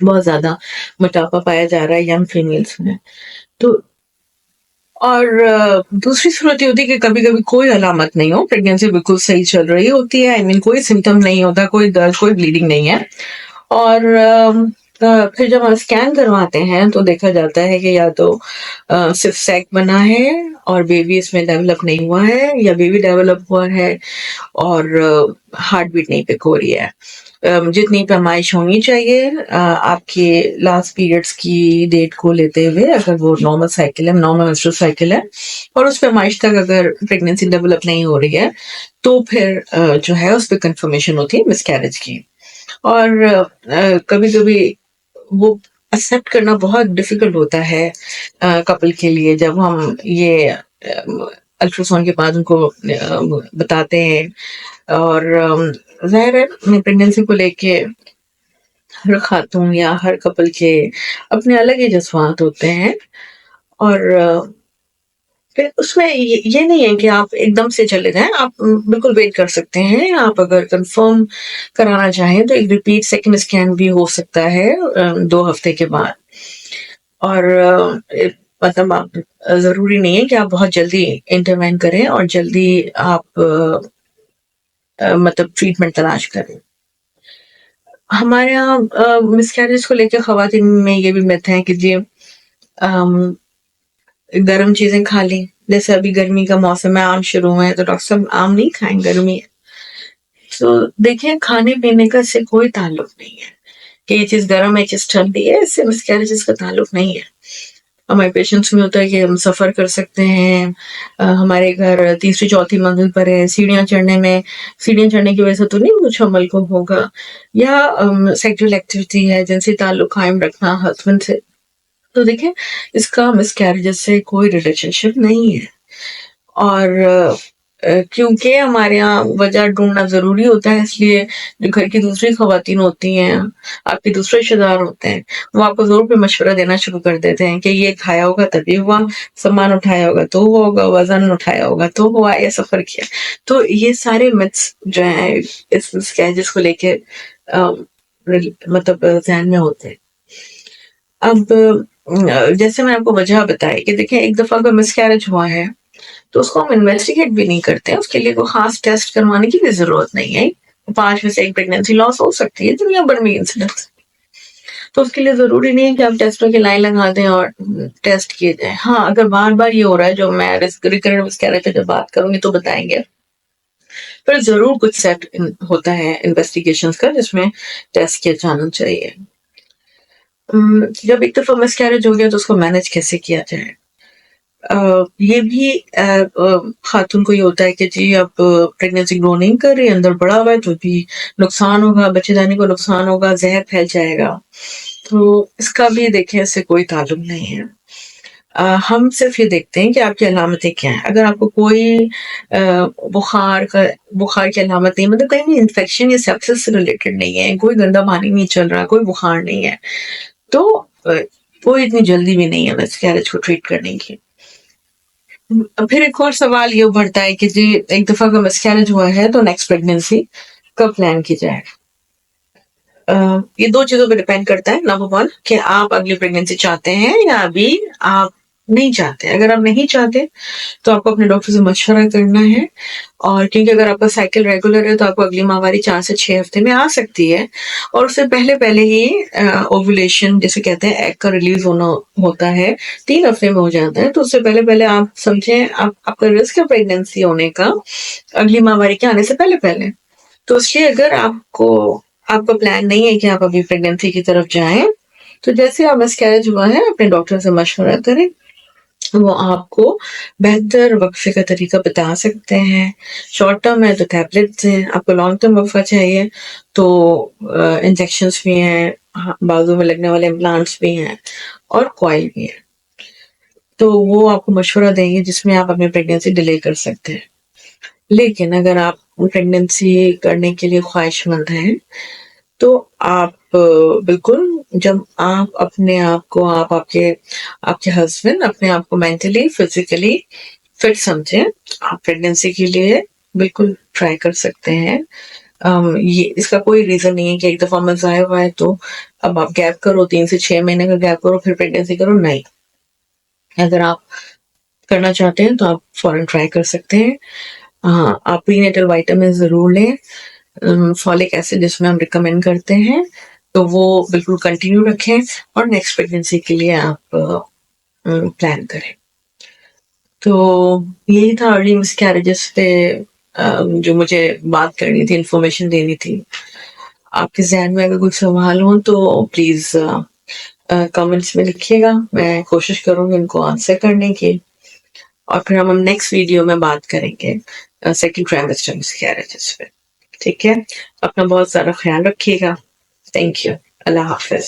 بہت زیادہ موٹاپا پایا جا رہا ہے ینگ فیمیلز میں. تو اور دوسری صورت یہ ہوتی ہے کہ کبھی کبھی کوئی علامت نہیں ہو، پریگنینسی بالکل صحیح چل رہی ہوتی ہے، کوئی سمٹم نہیں ہوتا، کوئی درد، کوئی بلیڈنگ نہیں ہے. اور پھر جب ہم اسکین کرواتے ہیں تو دیکھا جاتا ہے کہ یا تو صرف سیک بنا ہے اور بیبی اس میں ڈیولپ نہیں ہوا ہے، یا بیبی ڈیولپ ہوا ہے اور ہارٹ بیٹ نہیں پک ہو رہی ہے. جتنی پیمائش ہونی چاہیے آپ کے لاسٹ پیریڈز کی ڈیٹ کو لیتے ہوئے، اگر وہ نارمل سائیکل ہے، نارمل menstrual سائیکل ہے، اور اس پیمائش تک اگر پریگنینسی ڈیولپ نہیں ہو رہی ہے تو پھر جو ہے اس پہ کنفرمیشن ہوتی ہے مس کیریج کی. اور کبھی کبھی وہ ایکسپٹ کرنا بہت ڈیفیکلٹ ہوتا ہے کپل کے لیے، جب ہم یہ الٹراساؤنڈ کے بعد ان کو بتاتے ہیں. اور ظاہر ہے پریگنینسی کو لے کے ہر خاتون یا ہر کپل کے اپنے الگ ہی جذبات ہوتے ہیں. اور پھر اس میں یہ نہیں ہے کہ آپ ایک دم سے چلے جائیں، آپ بالکل ویٹ کر سکتے ہیں. آپ اگر کنفرم کرانا چاہیں تو ایک ریپیٹ سیکنڈ اسکین بھی ہو سکتا ہے 2 ہفتے کے بعد. اور مطلب آپ ضروری نہیں ہے کہ آپ بہت جلدی انٹروین کریں اور جلدی آپ مطلب ٹریٹمنٹ تلاش کریں. ہمارے یہاں مس کیریج کو لے کے خواتین میں یہ بھی میتھ ہے کہ جی گرم چیزیں کھا لیں، جیسے ابھی گرمی کا موسم ہے، آم شروع ہوئے ہیں تو ڈاکٹر صاحب آم نہیں کھائیں، گرمی ہے. تو دیکھیں کھانے پینے کا اس سے کوئی تعلق نہیں ہے کہ یہ چیز گرم ہے، یہ چیز ٹھنڈی ہے، اس سے مس کیریجز کا تعلق نہیں ہے. ہمارے پیشنٹس میں ہوتا ہے کہ ہم سفر کر سکتے ہیں، ہمارے گھر تیسری چوتھی منزل پر ہے، سیڑھیاں چڑھنے کی وجہ سے تو نہیں کچھ عمل کو ہوگا، یا سیکچوئل ایکٹیویٹی ہے، جنسی تعلق قائم رکھنا ہسبینڈ سے. تو دیکھیں اس کا مس کیریجز سے کوئی ریلیشن شپ نہیں ہے. اور کیونکہ ہمارے یہاں وجہ ڈھونڈنا ضروری ہوتا ہے، اس لیے جو گھر کی دوسری خواتین ہوتی ہیں، آپ کے دوسرے رشتے دار ہوتے ہیں، وہ آپ کو ضرور پہ مشورہ دینا شروع کر دیتے ہیں کہ یہ کھایا ہوگا تبھی ہوا، سامان اٹھایا ہوگا تو ہوا ہوگا، وزن اٹھایا ہوگا تو ہوا، یا سفر کیا. تو یہ سارے متس جو ہیں اس مسکیریجز کو لے کے مطلب ذہن میں ہوتے ہیں. اب جیسے میں آپ کو وجہ بتائی کہ دیکھیں ایک دفعہ اگر مس کیریج ہوا ہے تو اس کو ہم انویسٹیگیٹ بھی نہیں کرتے، اس کے لیے کوئی خاص ٹیسٹ کروانے کی بھی ضرورت نہیں ہے. 5 میں سے ایک پریگنینسی لاس ہو سکتی ہے، دنیا بھر میں انسیڈنٹس. تو اس کے لیے ضروری نہیں ہے کہ آپ ٹیسٹوں کی لائن لگا دیں اور ٹیسٹ کیے جائیں. ہاں اگر بار بار یہ ہو رہا ہے، جو میں ریکرنٹ مسکیریج پہ جب بات کروں گی تو بتائیں گے، پھر ضرور کچھ سیٹ ہوتا ہے انویسٹیگیشنز کا جس میں ٹیسٹ کیا جانا چاہیے. جب ایک دفعہ مس کیریج ہو گیا تو اس کو مینج کیسے کیا جائے. یہ بھی خاتون کو یہ ہوتا ہے کہ جی اب پریگنینسی گرو نہیں کر رہی، اندر بڑا ہوا ہے تو بھی نقصان ہوگا، بچے دانی کو نقصان ہوگا، زہر پھیل جائے گا. تو اس کا بھی دیکھیں اس سے کوئی تعلق نہیں ہے. ہم صرف یہ دیکھتے ہیں کہ آپ کی علامتیں کیا ہیں. اگر آپ کو کوئی بخار کی علامت نہیں، مطلب کہیں بھی انفیکشن یا سیپسس سے ریلیٹڈ نہیں ہے، کوئی گندا پانی نہیں چل رہا، کوئی بخار نہیں ہے، تو کوئی اتنی جلدی بھی نہیں ہے مس کیریج کو ٹریٹ کرنے کی. پھر ایک اور سوال یہ ابھرتا ہے کہ جی ایک دفعہ کا مس کیریج ہوا ہے تو نیکسٹ پریگنینسی کب پلان کی جائے. یہ 2 چیزوں پہ ڈیپینڈ کرتا ہے. نمبر 1 کہ آپ اگلی پریگنینسی چاہتے ہیں یا ابھی آپ نہیں چاہتے. اگر آپ نہیں چاہتے تو آپ کو اپنے ڈاکٹر سے مشورہ کرنا ہے، اور کیونکہ اگر آپ کا سائیکل ریگولر ہے تو آپ کو اگلی ماہواری 4 سے 6 ہفتے میں آ سکتی ہے. اور اس سے پہلے ہی اووولیشن جسے کہتے ہیں ایگ کا ریلیز ہونا ہوتا ہے، 3 ہفتے میں ہو جاتا ہے. تو اس سے پہلے آپ سمجھیں آپ کا رسک ہے پریگنینسی ہونے کا اگلی ماہواری کے آنے سے پہلے. تو اس لیے اگر آپ کا پلان نہیں ہے کہ آپ ابھی پریگنینسی کی طرف جائیں، تو جیسے آپ مس کیریج ہوا ہے اپنے ڈاکٹر سے مشورہ کریں، وہ آپ کو بہتر وقفے کا طریقہ بتا سکتے ہیں. شارٹ ٹرم ہے تو ٹیبلٹس ہیں، آپ کو لانگ ٹرم وقفہ چاہیے تو انجیکشنز بھی ہیں، بازو میں لگنے والے امپلانٹس بھی ہیں، اور کوائل بھی ہیں. تو وہ آپ کو مشورہ دیں گے جس میں آپ اپنی پریگنینسی ڈیلے کر سکتے ہیں. لیکن اگر آپ پریگنینسی کرنے کے لیے خواہش مند ہیں تو آپ بالکل جب آپ اپنے آپ کو آپ کے ہسبینڈ اپنے آپ کو مینٹلی فزیکلی فٹ سمجھیں، آپ پریگنینسی کے لیے بالکل ٹرائی کر سکتے ہیں. یہ اس کا کوئی ریزن نہیں ہے کہ ایک دفعہ میں ضائع ہوا ہے تو اب آپ گیپ کرو، 3 سے 6 مہینے کا گیپ کرو پھر پریگنینسی کرو. نہیں، اگر آپ کرنا چاہتے ہیں تو آپ فوراً ٹرائی کر سکتے ہیں. ہاں، آپ پری نیٹل وائٹامن ضرور لیں. فولک ایسڈ جس میں ہم ریکمینڈ کرتے ہیں تو وہ بالکل کنٹینیو رکھیں، اور نیکسٹ پریگنینسی کے لیے آپ پلان کریں. تو یہی تھا ارلی مس کیریجز پہ جو مجھے بات کرنی تھی، انفارمیشن دینی تھی. آپ کے ذہن میں اگر کوئی سوال ہوں تو پلیز کمنٹس میں لکھیے گا، میں کوشش کروں گی ان کو آنسر کرنے کی. اور پھر ہم نیکسٹ ویڈیو میں بات کریں گے سیکنڈ ٹرائمسٹر مس کیریجز پہ. ٹھیک ہے، اپنا بہت زیادہ خیال رکھیے گا. Thank you. اللہ حافظ.